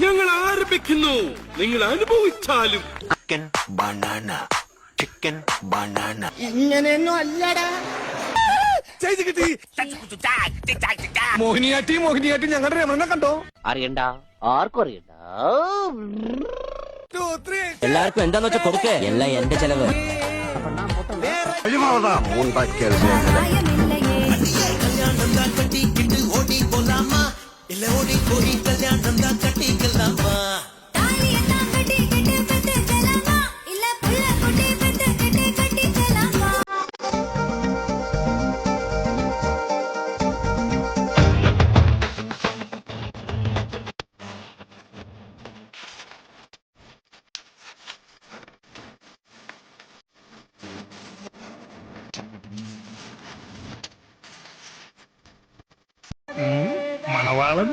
ഞങ്ങൾ ആരംഭിക്കുന്നു. നിങ്ങൾ അനുഭവിച്ചാലും. ചിക്കൻ ബനാന ഇങ്ങനെയൊന്നും അല്ലടാ. മോഹിനിയാട്ടി ഞങ്ങളുടെ രമണനെ കണ്ടോ? അറിയണ്ട, ആർക്കും അറിയണ്ട. എല്ലാവർക്കും എന്താന്ന് വെച്ചാ കൊടുക്കേ, എല്ലാം എന്റെ ചെലവ്. മണവാളൻ